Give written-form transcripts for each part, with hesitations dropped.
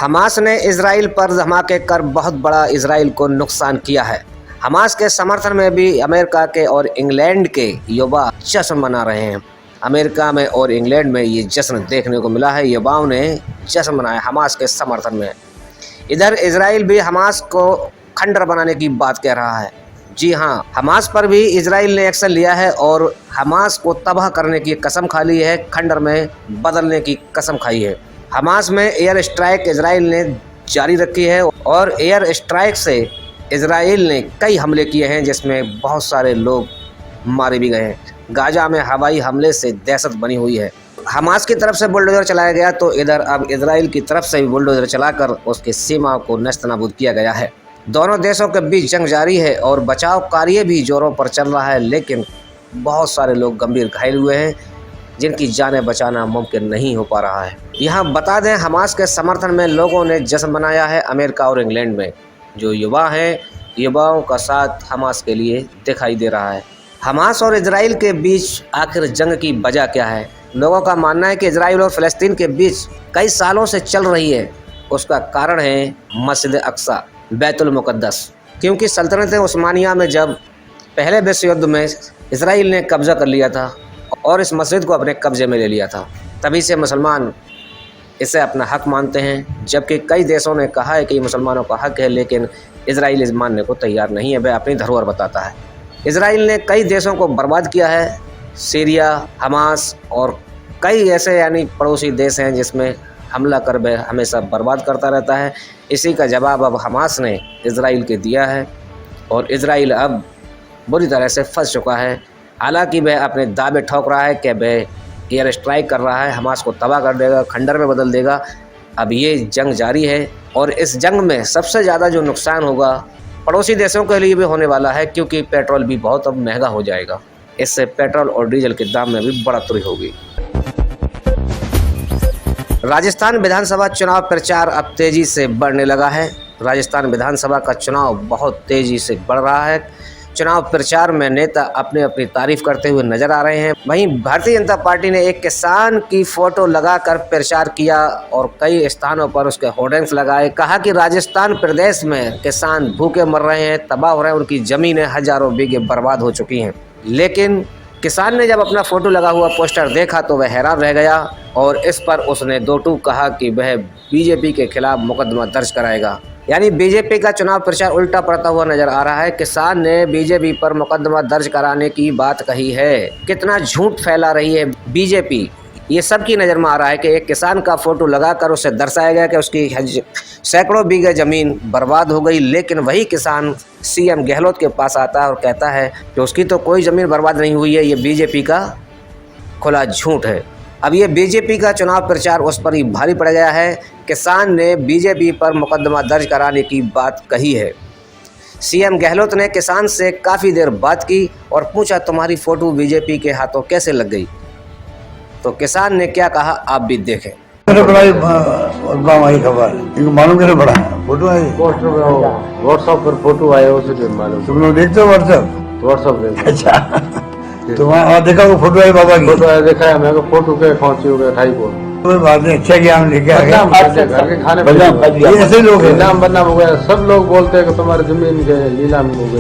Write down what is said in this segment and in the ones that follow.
Hamas ने Israel पर धमाके कर बहुत बड़ा इजराइल को नुकसान किया है। हमास के समर्थन में भी अमेरिका के और इंग्लैंड के युवा जश्न मना रहे हैं। अमेरिका में और इंग्लैंड में ये जश्न देखने को मिला है। युवाओं ने जश्न मनाया हमास के समर्थन में। इधर इजराइल भी हमास को खंडर बनाने की बात कह रहा है। जी हाँ, हमास पर भी इजराइल ने एक्शन लिया है और हमास को तबाह करने की कसम खा ली है, खंडर में बदलने की कसम खाई है। हमास में एयर स्ट्राइक इजराइल ने जारी रखी है और एयर स्ट्राइक से इजराइल ने कई हमले किए हैं जिसमें बहुत सारे लोग मारे भी गए हैं। गाजा में हवाई हमले से दहशत बनी हुई है। हमास की तरफ से बुलडोजर चलाया गया तो इधर अब इजराइल की तरफ से भी बुलडोजर चलाकर उसकी सीमा को नस्तनाबूद किया गया है। दोनों देशों के बीच जंग जारी है और बचाव कार्य भी जोरों पर चल रहा है, लेकिन बहुत सारे लोग गंभीर घायल हुए हैं जिनकी जानें बचाना मुमकिन नहीं हो पा रहा है। यहाँ बता दें, हमास के समर्थन में लोगों ने जश्न मनाया है अमेरिका और इंग्लैंड में। जो युवा हैं, युवाओं का साथ हमास के लिए दिखाई दे रहा है। हमास और इजराइल के बीच आखिर जंग की वजह क्या है? लोगों का मानना है कि इजराइल और फ़लस्तीन के बीच कई सालों से चल रही है। उसका कारण है मस्जिद अक्सा, बैतुल मुक़द्दस। क्योंकि सल्तनत उस्मानिया में जब पहले विश्व युद्ध में इजराइल ने कब्ज़ा कर लिया था और इस मस्जिद को अपने कब्ज़े में ले लिया था, तभी से मुसलमान इसे अपना हक मानते हैं। जबकि कई देशों ने कहा है कि मुसलमानों का हक है, लेकिन इजराइल इस मानने को तैयार नहीं है। वह अपनी धरोहर बताता है। इजराइल ने कई देशों को बर्बाद किया है, सीरिया, हमास और कई ऐसे यानी पड़ोसी देश हैं जिसमें हमला कर वह हमेशा बर्बाद करता रहता है। इसी का जवाब अब हमास ने इजराइल के दिया है और इजराइल अब बुरी तरह से फंस चुका है। हालांकि वह अपने दावे ठोक रहा है कि वह एयर स्ट्राइक कर रहा है, हमास को तबाह कर देगा, खंडर में बदल देगा। अब ये जंग जारी है और इस जंग में सबसे ज़्यादा जो नुकसान होगा पड़ोसी देशों के लिए भी होने वाला है, क्योंकि पेट्रोल भी बहुत अब महंगा हो जाएगा। इससे पेट्रोल और डीजल के दाम में भी बढ़ोतरी होगी। राजस्थान विधानसभा चुनाव प्रचार अब तेजी से बढ़ने लगा है। राजस्थान विधानसभा का चुनाव बहुत तेजी से बढ़ रहा है। चुनाव प्रचार में नेता अपनी अपनी तारीफ करते हुए नजर आ रहे हैं। वहीं भारतीय जनता पार्टी ने एक किसान की फोटो लगाकर प्रचार किया और कई स्थानों पर उसके होर्डिंग्स लगाए। कहा कि राजस्थान प्रदेश में किसान भूखे मर रहे हैं, तबाह हो रहे हैं, उनकी जमीनें हजारों बीघे बर्बाद हो चुकी हैं। लेकिन किसान ने जब अपना फोटो लगा हुआ पोस्टर देखा तो वह हैरान रह गया और इस पर उसने दो टूक कहा कि वह बीजेपी के खिलाफ मुकदमा दर्ज कराएगा। यानी बीजेपी का चुनाव प्रचार उल्टा पड़ता हुआ नजर आ रहा है। किसान ने बीजेपी पर मुकदमा दर्ज कराने की बात कही है। कितना झूठ फैला रही है बीजेपी, ये सबकी नज़र में आ रहा है कि एक किसान का फोटो लगाकर उसे दर्शाया गया कि उसकी सैकड़ों बीघे ज़मीन बर्बाद हो गई। लेकिन वही किसान सीएम गहलोत के पास आता है और कहता है कि उसकी तो कोई ज़मीन बर्बाद नहीं हुई है, ये बीजेपी का खुला झूठ है। अब ये बीजेपी का चुनाव प्रचार उस पर ही भारी पड़ गया है। किसान ने बीजेपी पर मुकदमा दर्ज कराने की बात कही है। सीएम गहलोत ने किसान से काफ़ी देर बात की और पूछा, तुम्हारी फ़ोटो बीजेपी के हाथों कैसे लग गई? तो किसान ने क्या कहा आप भी देखें। खबर मालूम कैसे पड़ा? फोटो आई व्हाट्सएप पर फोटो आया, उसे मालूम। तुम लोग देखते हो व्हाट्सएप? अच्छा, तो वहाँ देखा वो फोटो आई बाबा की? फोटो आया, देखा है। मैं फोटो के पहुंची हो गया ढाई को। कोई बात नहीं, अच्छा क्या हम लेके आ गए। खाने ये ऐसे लोग हैं, नाम बदनाम हो गया। सब लोग बोलते हैं कि तुम्हारी जमीन के नीलाम हो गई।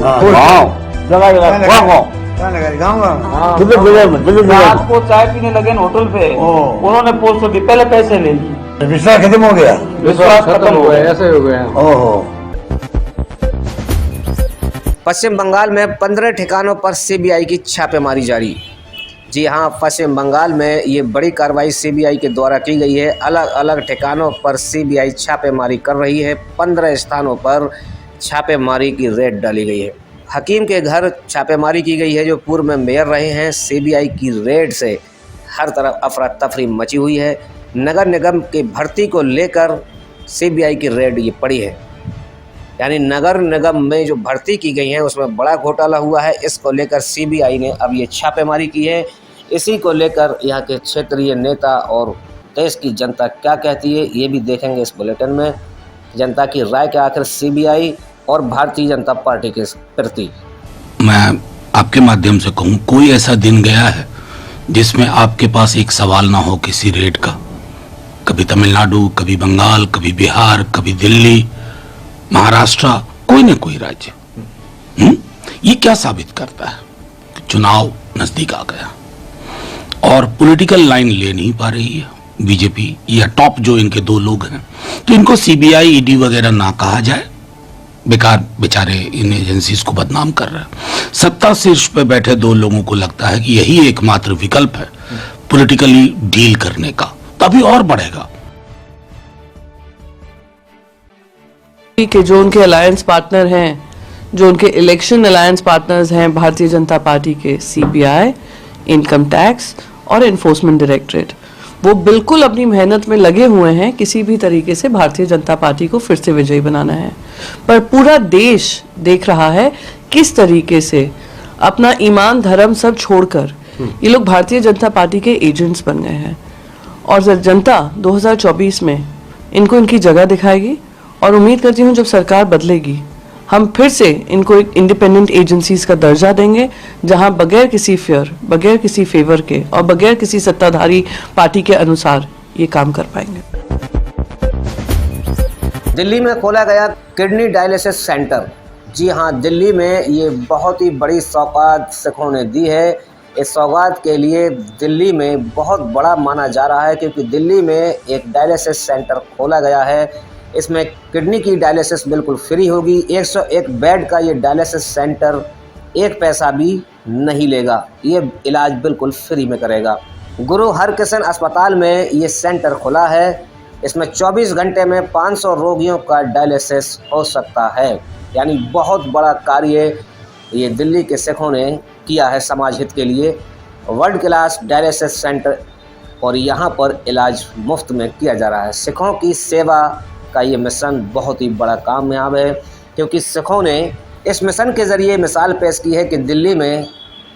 रात को चाय पीने लगे होटल पे, उन्होंने पोस्ट दी, पहले पैसे ले लिए। विश्वास खत्म हो गया, विश्वास खत्म हो गया, ऐसे हो गया। ओहो। पश्चिम बंगाल में 15 ठिकानों पर सीबीआई की छापेमारी जारी। जी हाँ, पश्चिम बंगाल में ये बड़ी कार्रवाई सीबीआई के द्वारा की गई है। अलग अलग ठिकानों पर सीबीआई छापेमारी कर रही है। 15 स्थानों पर छापेमारी की रेड डाली गई है। हकीम के घर छापेमारी की गई है जो पूर्व में मेयर रहे हैं। सीबीआई की रेड से हर तरफ अफरा तफरी मची हुई है। नगर निगम की भर्ती को लेकर सीबीआई की रेड ये पड़ी है। यानी नगर निगम में जो भर्ती की गई है उसमें बड़ा घोटाला हुआ है। इसको लेकर सीबीआई ने अब ये छापेमारी की है। इसी को लेकर यहाँ के क्षेत्रीय नेता और देश की जनता क्या कहती है ये भी देखेंगे इस बुलेटिन में। जनता की राय क्या आखिर सीबीआई और भारतीय जनता पार्टी के प्रति। मैं आपके माध्यम से कहूँ, कोई ऐसा दिन गया है जिसमें आपके पास एक सवाल ना हो किसी रेड का? कभी तमिलनाडु, कभी बंगाल, कभी बिहार, कभी दिल्ली, महाराष्ट्र, कोई न कोई राज्य। ये क्या साबित करता है कि चुनाव नजदीक आ गया और पॉलिटिकल लाइन ले नहीं पा रही है बीजेपी या टॉप जो इनके दो लोग हैं। तो इनको सीबीआई, ईडी वगैरह ना कहा जाए, बेकार बेचारे इन एजेंसीज को बदनाम कर रहे हैं। सत्ता शीर्ष पे बैठे दो लोगों को लगता है कि यही एकमात्र विकल्प है पॉलिटिकली डील करने का, तभी और बढ़ेगा। कि जो उनके अलायंस पार्टनर हैं, जो उनके इलेक्शन अलायंस पार्टनर्स हैं भारतीय जनता पार्टी के, सीबीआई, इनकम टैक्स और एनफोर्समेंट डायरेक्टरेट, वो बिल्कुल अपनी मेहनत में लगे हुए हैं किसी भी तरीके से भारतीय जनता पार्टी को फिर से विजयी बनाना है। पर पूरा देश देख रहा है किस तरीके से अपना ईमान धर्म सब छोड़कर ये लोग भारतीय जनता पार्टी के एजेंट्स बन गए हैं। और जब जनता 2024 में इनको इनकी जगह दिखाएगी, और उम्मीद करती हूँ जब सरकार बदलेगी हम फिर से इनको एक इंडिपेंडेंट एजेंसीज का दर्जा देंगे, जहां बगैर किसी फियर, बगैर किसी फेवर के और बगैर किसी सत्ताधारी पार्टी के अनुसार ये काम कर पाएंगे। दिल्ली में खोला गया किडनी डायलिसिस सेंटर। जी हाँ, दिल्ली में ये बहुत ही बड़ी सौगात सिखों ने दी है। इस सौगात के लिए दिल्ली में बहुत बड़ा माना जा रहा है, क्योंकि दिल्ली में एक डायलिसिस सेंटर खोला गया है। इसमें किडनी की डायलिसिस बिल्कुल फ्री होगी। 101 बेड का ये डायलिसिस सेंटर 1 पैसा भी नहीं लेगा, ये इलाज बिल्कुल फ्री में करेगा। गुरु हरकृष्ण अस्पताल में ये सेंटर खुला है। इसमें 24 घंटे में 500 रोगियों का डायलिसिस हो सकता है। यानी बहुत बड़ा कार्य ये दिल्ली के सिखों ने किया है समाज हित के लिए। वर्ल्ड क्लास डायलिसिस सेंटर, और यहाँ पर इलाज मुफ्त में किया जा रहा है। सिखों की सेवा का ये मिशन बहुत ही बड़ा कामयाब है, क्योंकि सिखों ने इस मिशन के ज़रिए मिसाल पेश की है कि दिल्ली में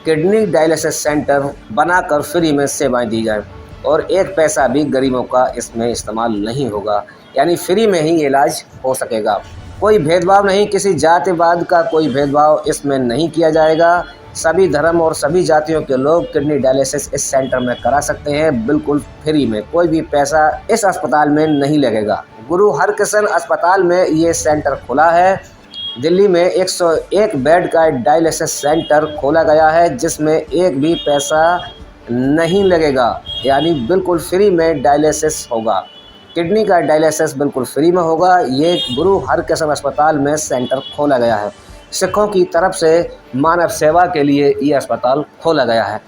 किडनी डायलिसिस सेंटर बनाकर फ्री में सेवाएं दी जाए और 1 पैसा भी गरीबों का इसमें इस्तेमाल नहीं होगा। यानी फ्री में ही इलाज हो सकेगा। कोई भेदभाव नहीं, किसी जातिवाद का कोई भेदभाव इसमें नहीं किया जाएगा। सभी धर्म और सभी जातियों के लोग किडनी डायलिसिस इस सेंटर में करा सकते हैं, बिल्कुल फ्री में। कोई भी पैसा इस अस्पताल में नहीं लगेगा। गुरु हरकृष्ण अस्पताल में ये सेंटर खुला है। दिल्ली में 101 बेड का डायलिसिस सेंटर खोला गया है, जिसमें 1 भी पैसा नहीं लगेगा। यानी बिल्कुल फ्री में डायलिसिस होगा। किडनी का डायलिसिस बिल्कुल फ्री में होगा। ये गुरु हरकृष्ण अस्पताल में सेंटर खोला गया है। सिखों की तरफ से मानव सेवा के लिए ये अस्पताल खोला गया है।